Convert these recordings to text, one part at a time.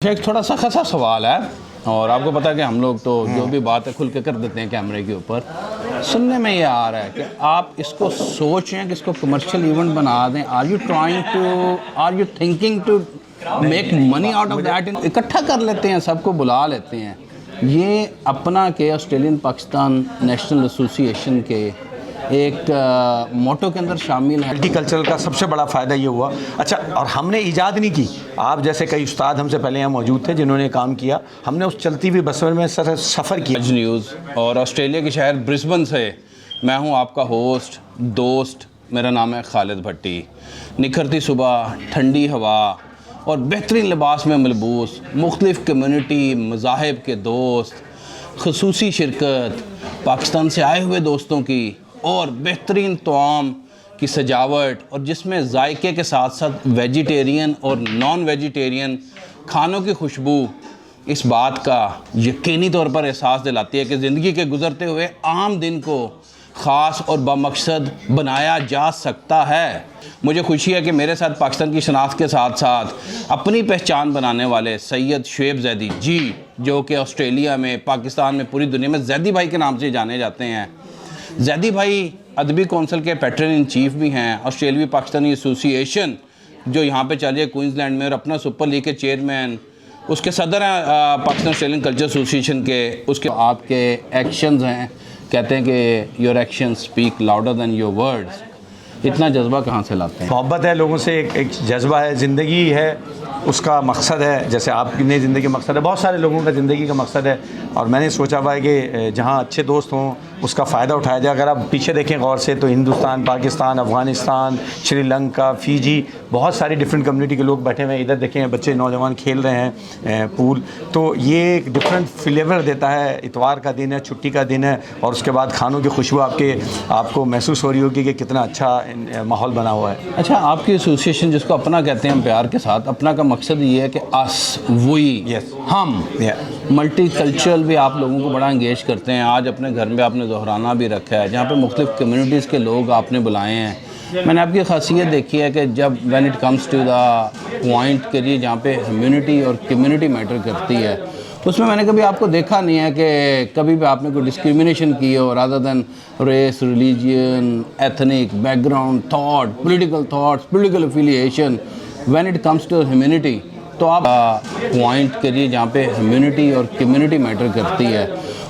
ایک تھوڑا سا خاصا سوال ہے اور آپ کو پتا ہے کہ ہم لوگ تو جو بھی بات ہے کھل کے کر دیتے ہیں کیمرے کے اوپر. سننے میں یہ آ رہا ہے کہ آپ اس کو سوچیں کہ اس کو کمرشل ایونٹ بنا دیں. Are you thinking to make money out of that? اکٹھا کر لیتے ہیں, سب کو بلا لیتے ہیں. یہ اپنا کہ آسٹریلین پاکستان نیشنل ایسوسی ایشن کے ایک موٹو کے اندر شامل ہے. ملٹی کلچرل کا سب سے بڑا فائدہ یہ ہوا. اچھا, اور ہم نے ایجاد نہیں کی, آپ جیسے کئی استاد ہم سے پہلے یہاں موجود تھے جنہوں نے کام کیا. ہم نے اس چلتی ہوئی بس میں سفر کیا. نیوز اور آسٹریلیا کے شہر برسبن سے میں ہوں آپ کا ہوسٹ دوست. میرا نام ہے خالد بھٹی. نکھرتی صبح, ٹھنڈی ہوا اور بہترین لباس میں ملبوس, مختلف کمیونٹی مذاہب کے دوست, خصوصی شرکت, پاکستان سے آئے ہوئے دوستوں کی, اور بہترین طعام کی سجاوٹ, اور جس میں ذائقے کے ساتھ ساتھ ویجیٹیرین اور نان ویجیٹیرین کھانوں کی خوشبو اس بات کا یقینی طور پر احساس دلاتی ہے کہ زندگی کے گزرتے ہوئے عام دن کو خاص اور بامقصد بنایا جا سکتا ہے. مجھے خوشی ہے کہ میرے ساتھ پاکستان کی شناخت کے ساتھ ساتھ اپنی پہچان بنانے والے سید شعیب زیدی جی, جو کہ آسٹریلیا میں, پاکستان میں, پوری دنیا میں زیدی بھائی کے نام سے جانے جاتے ہیں. زیدی بھائی ادبی کونسل کے پیٹرن ان چیف بھی ہیں, آسٹریلوی پاکستانی ایسوسی ایشن جو یہاں پہ چل رہی ہے کوئنز لینڈ میں, اور اپنا سپر لیگ کے چیئرمین, اس کے صدر ہیں پاکستان آسٹریلین کلچر ایسوسی ایشن کے. اس کے آپ کے ایکشنز ہیں, کہتے ہیں کہ your action speak louder than your words. اتنا جذبہ کہاں سے لاتے ہیں؟ محبت ہے لوگوں سے, ایک جذبہ ہے, زندگی ہے اس کا مقصد ہے. جیسے آپ کی نئی زندگی کا مقصد ہے, بہت سارے لوگوں کا زندگی کا مقصد ہے. اور میں نے سوچا ہوا ہے کہ جہاں اچھے دوست ہوں اس کا فائدہ اٹھایا جائے. اگر آپ پیچھے دیکھیں غور سے تو ہندوستان, پاکستان, افغانستان, شری لنکا, فیجی, بہت ساری ڈفرینٹ کمیونٹی کے لوگ بیٹھے ہوئے ہیں. ادھر دیکھیں بچے نوجوان کھیل رہے ہیں پول. تو یہ ایک ڈفرینٹ فلیور دیتا ہے. اتوار کا دن ہے, چھٹی کا دن ہے, اور اس کے بعد کھانوں کی خوشبو آپ کو محسوس ہو رہی ہوگی کہ کتنا اچھا ماحول بنا ہوا ہے. اچھا, آپ کی ایسوسی ایشن جس کو اپنا کہتے ہیں ہم پیار کے ساتھ, اپنا کا مقصد یہ ہے کہ اس, وی, ہم, ملٹی کلچرل بھی آپ لوگوں کو بڑا انگیج کرتے ہیں. آج اپنے گھر میں آپ نے دہرانہ بھی رکھا ہے جہاں پہ مختلف کمیونٹیز کے لوگ آپ نے بلائے ہیں. میں نے آپ کی خاصیت دیکھی ہے کہ جب when it comes to the point کے لیے جہاں پہ ہیومینٹی اور کمیونٹی میٹر کرتی ہے, اس میں نے کبھی آپ کو دیکھا نہیں ہے کہ کبھی بھی آپ نے کوئی ڈسکریمنیشن کی ہو rather than race, religion, ethnic background, thought, political affiliation. When it comes to humanity, تو آپ پوائنٹ کے لیے جہاں پہ ہیومینٹی اور کمیونٹی میٹر کرتی ہے,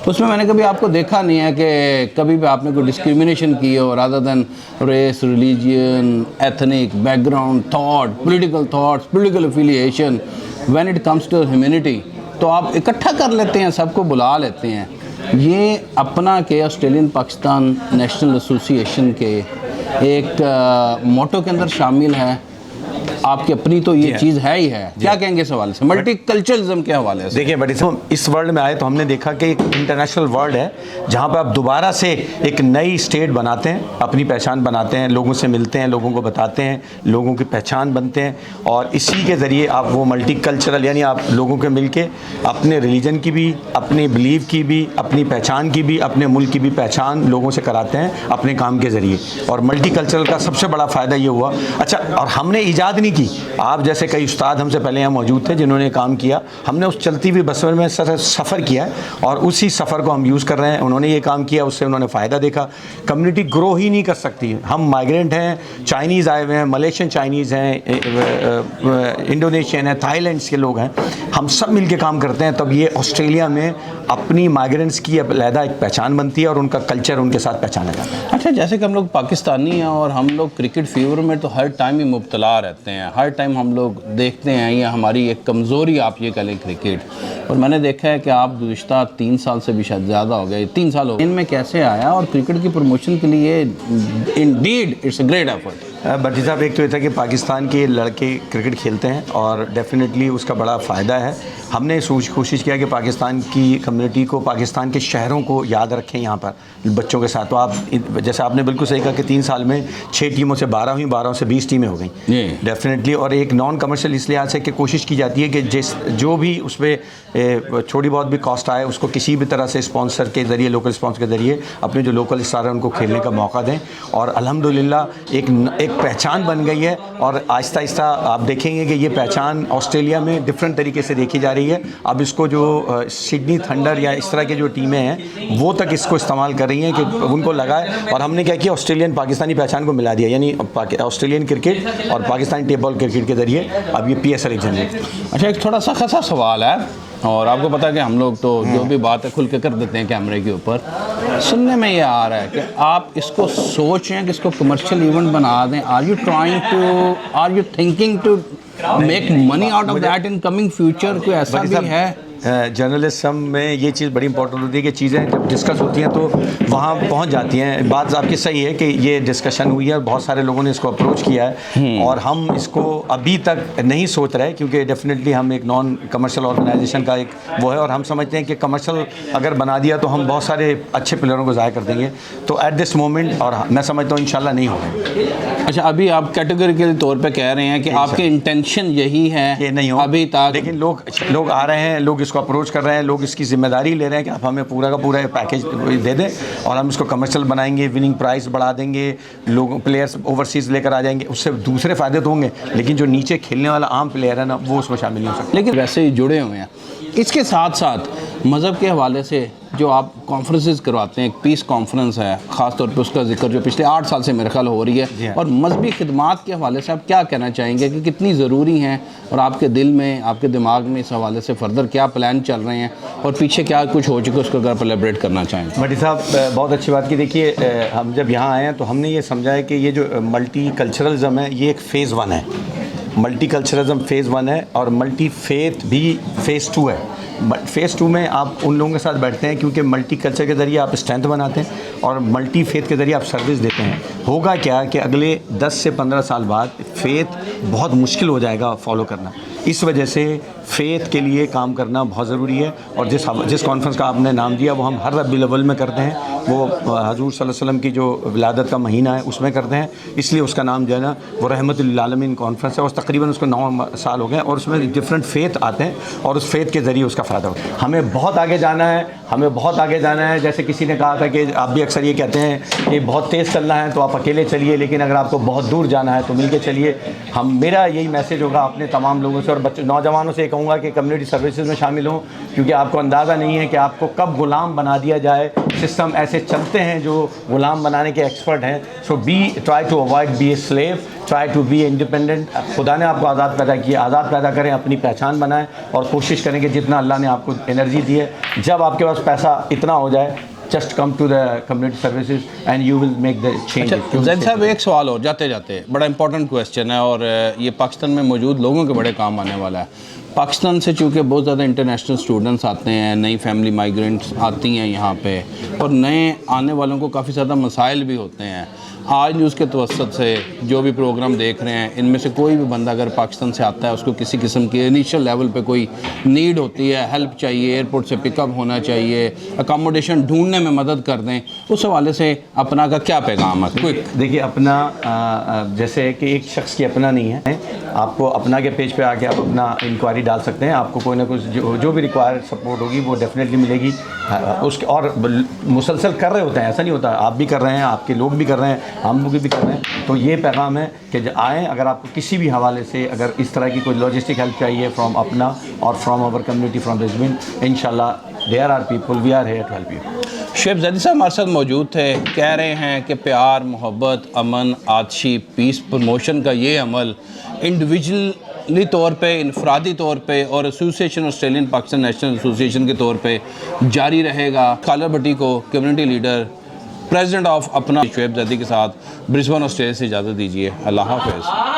اس میں نے کبھی آپ کو دیکھا نہیں ہے کہ کبھی بھی آپ نے کوئی ڈسکریمنیشن کی ہو rather than race, religion, ethnic background, thought, political affiliation. When it comes to humanity, تو آپ اکٹھا کر لیتے ہیں, سب کو بلا لیتے ہیں. یہ اپنا کہ آسٹریلین پاکستان نیشنل ایسوسی ایشن کے ایک موٹو کے اندر شامل ہے. آپ کی اپنی تو یہ چیز ہے ہی ہے. کیا کہیں گے اس حوالے سے, ملٹی کلچرزم کے حوالے سے؟ دیکھیں بڑی اس ورلڈ میں آئے تو ہم نے دیکھا کہ ایک انٹرنیشنل ورلڈ ہے جہاں پہ آپ دوبارہ سے ایک نئی اسٹیٹ بناتے ہیں, اپنی پہچان بناتے ہیں, لوگوں سے ملتے ہیں, لوگوں کو بتاتے ہیں, لوگوں کی پہچان بنتے ہیں, اور اسی کے ذریعے آپ وہ ملٹی کلچرل, یعنی آپ لوگوں کے مل کے اپنے ریلیجن کی بھی, اپنے بلیف کی بھی, اپنی پہچان کی بھی, اپنے ملک کی بھی پہچان لوگوں سے کراتے ہیں اپنے کام کے ذریعے. اور ملٹی کلچرل کا سب سے بڑا فائدہ یہ ہوا. اچھا, اور ہم نے ایجاد نہیں کی, آپ جیسے کئی استاد ہم سے پہلے یہاں موجود تھے جنہوں نے کام کیا. ہم نے اس چلتی ہوئی بس میں سفر کیا ہے, اور اسی سفر کو ہم یوز کر رہے ہیں. انہوں نے یہ کام کیا, اس سے انہوں نے فائدہ دیکھا. کمیونٹی گرو ہی نہیں کر سکتی. ہم مائیگرینٹ ہیں, چائنیز آئے ہوئے ہیں, ملیشین چائنیز ہیں, انڈونیشین ہیں, تھائی لینڈس کے لوگ ہیں, ہم سب مل کے کام کرتے ہیں. تب یہ آسٹریلیا میں اپنی مائیگرینٹس کی علیحدہ ایک پہچان بنتی ہے, اور ان کا کلچر ان کے ساتھ پہچانا جاتا ہے. اچھا, جیسے کہ ہم لوگ پاکستانی ہیں اور ہم لوگ کرکٹ فیور میں تو ہر ٹائم ہی مبتلا رہتے ہیں, ہر ٹائم ہم لوگ دیکھتے ہیں, یہ ہماری ایک کمزوری آپ یہ کہہ لیں کرکٹ. اور میں نے دیکھا ہے کہ آپ گزشتہ 3 سال سے بھی شاید زیادہ ہو گئے, 3 سال ہو گئے, ان میں کیسے آیا, اور کرکٹ کی پروموشن کے لیے indeed it's a great effort. Bhatti sahab, ایک تو یہ تھا کہ پاکستان کے لڑکے کرکٹ کھیلتے ہیں, اور ڈیفینیٹلی اس کا بڑا فائدہ ہے. ہم نے کوشش کیا کہ پاکستان کی کمیونٹی کو, پاکستان کے شہروں کو یاد رکھیں یہاں پر بچوں کے ساتھ. تو آپ جیسے آپ نے بالکل صحیح کہا کہ 3 سال میں 6 ٹیموں سے 12 ہوئیں, 12 سے 20 ٹیمیں ہو گئیں ڈیفینیٹلی. اور ایک نان کمرشل اس لحاظ سے کہ کوشش کی جاتی ہے کہ جو بھی اس پہ چھوٹی بہت بھی کاسٹ آئے اس کو کسی بھی طرح سے اسپانسر کے ذریعے, لوکل اسپانسر کے ذریعے اپنے جو لوکل اسٹار ہیں ان کو کھیلنے کا موقع دیں. اور الحمدللہ ایک ایک پہچان بن گئی ہے، اور آہستہ آہستہ آپ دیکھیں گے کہ یہ پہچان آسٹریلیا میں ڈفرینٹ طریقے سے دیکھی جا رہی ہے. اب اس کو جو سڈنی تھنڈر یا اس طرح کے جو ٹیمیں ہیں وہ تک اس کو استعمال کر رہی ہیں کہ ان کو لگا ہے. اور ہم نے کیا کیا، آسٹریلین پاکستانی پہچان کو ملا دیا، یعنی آسٹریلین کرکٹ اور پاکستانی ٹیپ بال کرکٹ کے ذریعے اب یہ PSL ایک جنریٹ. اچھا ایک تھوڑا سا خاصا سوال ہے، اور آپ کو پتا ہے کہ ہم لوگ تو جو بھی بات ہے کھل کے کر دیتے ہیں کیمرے کے اوپر. سننے میں یہ آ رہا ہے کہ آپ اس کو سوچ رہے ہیں کہ اس کو کمرشل ایونٹ بنا دیں. Are you thinking to make money out of that in coming future? کوئی ایسا بھی ہے؟ جرنلزم میں یہ چیز بڑی امپورٹنٹ ہوتی ہے کہ چیزیں جب ڈسکس ہوتی ہیں تو وہاں پہنچ جاتی ہیں. بات آپ کی صحیح ہے کہ یہ ڈسکشن ہوئی ہے، بہت سارے لوگوں نے اس کو اپروچ کیا ہے، اور ہم اس کو ابھی تک نہیں سوچ رہے کیونکہ ڈیفینیٹلی ہم ایک نان کمرشل آرگنائزیشن کا ایک وہ ہے، اور ہم سمجھتے ہیں کہ کمرشل اگر بنا دیا تو ہم بہت سارے اچھے پلیئروں کو ضائع کر دیں گے. تو ایٹ دس مومنٹ، اور میں سمجھتا ہوں انشاءاللہ نہیں ہوگا. اچھا ابھی آپ کیٹیگریکل طور پہ کہہ رہے ہیں کہ آپ کی انٹینشن یہی ہے کہ نہیں ہو ابھی تک، لیکن لوگ آ رہے ہیں، لوگ اس کو اپروچ کر رہے ہیں، لوگ اس کی ذمہ داری لے رہے ہیں کہ آپ ہمیں پورا کا پورا پیکیج دے دیں اور ہم اس کو کمرشل بنائیں گے، وننگ پرائز بڑھا دیں گے، لوگوں پلیئرس اوورسیز لے کر آ جائیں گے. اس سے دوسرے فائدے تو ہوں گے، لیکن جو نیچے کھیلنے والا عام پلیئر ہے نا وہ اس میں شامل نہیں ہو سکتا. لیکن ویسے ہی جڑے ہوئے ہیں. اس کے ساتھ ساتھ مذہب کے حوالے سے جو آپ کانفرنسز کرواتے ہیں، ایک پیس کانفرنس ہے خاص طور پہ، اس کا ذکر جو پچھلے 8 سال سے میرے خیال ہو رہی ہے، اور مذہبی خدمات کے حوالے سے آپ کیا کہنا چاہیں گے کہ کتنی ضروری ہیں، اور آپ کے دل میں، آپ کے دماغ میں اس حوالے سے فردر کیا پلان چل رہے ہیں، اور پیچھے کیا کچھ ہو چکا اس کو اگر آپ الیبریٹ کرنا چاہیں؟ بھٹی صاحب بہت اچھی بات کی. دیکھیے ہم جب یہاں آئے ہیں تو ہم نے یہ سمجھا ہے کہ یہ جو ملٹی کلچرلزم ہے یہ ایک فیز 1 ہے. ملٹی کلچرلزم فیز 1 ہے، اور ملٹی فیتھ بھی فیز 2 ہے. فیز 2 میں آپ ان لوگوں کے ساتھ بیٹھتے ہیں کیونکہ ملٹی کلچر کے ذریعے آپ اسٹرینتھ بناتے ہیں، اور ملٹی فیتھ کے ذریعے آپ سروس دیتے ہیں. ہوگا کیا کہ اگلے 10 سے 15 سال بعد فیتھ بہت مشکل ہو جائے گا فالو کرنا. اس وجہ سے فیتھ کے لیے کام کرنا بہت ضروری ہے. اور جس کانفرنس کا آپ نے نام دیا وہ ہم ہر ربیع الاول میں کرتے ہیں، وہ حضور صلی اللہ علیہ وسلم کی جو ولادت کا مہینہ ہے اس میں کرتے ہیں، اس لیے اس کا نام جو ہے نا وہ رحمت للعالمین کانفرنس ہے. اور تقریباً اس کو 9 سال ہو گئے، اور اس میں ڈفرینٹ فیتھ آتے ہیں، اور اس فیتھ کے ذریعے اس کا فائدہ ہوتا ہے. ہمیں بہت آگے جانا ہے، ہمیں بہت آگے جانا ہے. جیسے کسی نے کہا تھا کہ آپ بھی اکثر یہ کہتے ہیں کہ بہت تیز چلنا ہے تو آپ اکیلے چلیے، لیکن اگر آپ کو بہت دور جانا ہے تو مل کے چلیے. میرا یہی میسیج ہوگا اپنے تمام لوگوں سے، اور نوجوانوں سے یہ کہوں گا کہ کمیونٹی سروسز میں شامل ہوں، کیونکہ آپ کو اندازہ نہیں ہے کہ آپ کو کب غلام بنا دیا جائے. سسٹم ایسے چلتے ہیں جو غلام بنانے کے ایکسپرٹ ہیں. So try to avoid be a slave, try to be independent. خدا نے آپ کو آزاد پیدا کیا، آزاد پیدا کریں، اپنی پہچان بنائیں، اور کوشش کریں کہ جتنا اللہ نے آپ کو انرجی دی ہے، جب آپ کے پاس پیسہ اتنا ہو جائے just come to the community services and you will make the changes. زید صاحب ایک سوال اور جاتے جاتے، بڑا امپورٹنٹ کویسچن ہے، اور یہ پاکستان میں موجود لوگوں کے بڑے کام آنے والا ہے. پاکستان سے چونکہ بہت زیادہ انٹرنیشنل اسٹوڈنٹس آتے ہیں، نئی فیملی مائیگرینٹس آتی ہیں یہاں پہ، اور نئے آنے والوں کو کافی زیادہ مسائل بھی ہوتے ہیں. آج نیوز کے توسط سے جو بھی پروگرام دیکھ رہے ہیں، ان میں سے کوئی بھی بندہ اگر پاکستان سے آتا ہے، اس کو کسی قسم کی انیشیل لیول پہ کوئی نیڈ ہوتی ہے، ہیلپ چاہیے، ایئرپورٹ سے پک اپ ہونا چاہیے، اکاموڈیشن ڈھونڈنے میں مدد کر دیں، اس حوالے سے اپنا کا کیا پیغام ہے؟ کوئک. دیکھیے اپنا جیسے کہ ایک شخص کی اپنا نہیں ہے، آپ کو اپنا کے پیج پہ آ کے آپ اپنا انکوائری ڈال سکتے ہیں. آپ کو کوئی نہ کوئی جو بھی ریکوائر سپورٹ ہوگی وہ ڈیفینیٹلی ملے گی. اس کے اور مسلسل کر رہے ہوتے ہیں، ایسا نہیں ہوتا. آپ بھی کر رہے ہیں، آپ کے لوگ بھی کر رہے ہیں، ہم لوگ بھی کر رہے ہیں. تو یہ پیغام ہے کہ آئیں، اگر آپ کو کسی بھی حوالے سے اگر اس طرح کی کوئی لاجسٹک ہیلپ چاہیے فرام اپنا اور from our community from Brisbane, انشاءاللہ there are people, we are here to help you. Shoaib Zaidi sahab ہمارے ساتھ موجود تھے، کہہ رہے ہیں کہ پیار، محبت، امن، آتشی، پیس پروموشن کا یہ عمل انڈیویجولی طور پہ، انفرادی طور پہ، اور association Australian Pakistan national association کے طور پہ جاری رہے گا. خالد بھٹی کو، کمیونٹی لیڈر، پریزیڈنٹ آف اپنا، شعیب زیدی کے ساتھ برسبن آسٹریلیا سے اجازت دیجیے. اللہ حافظ.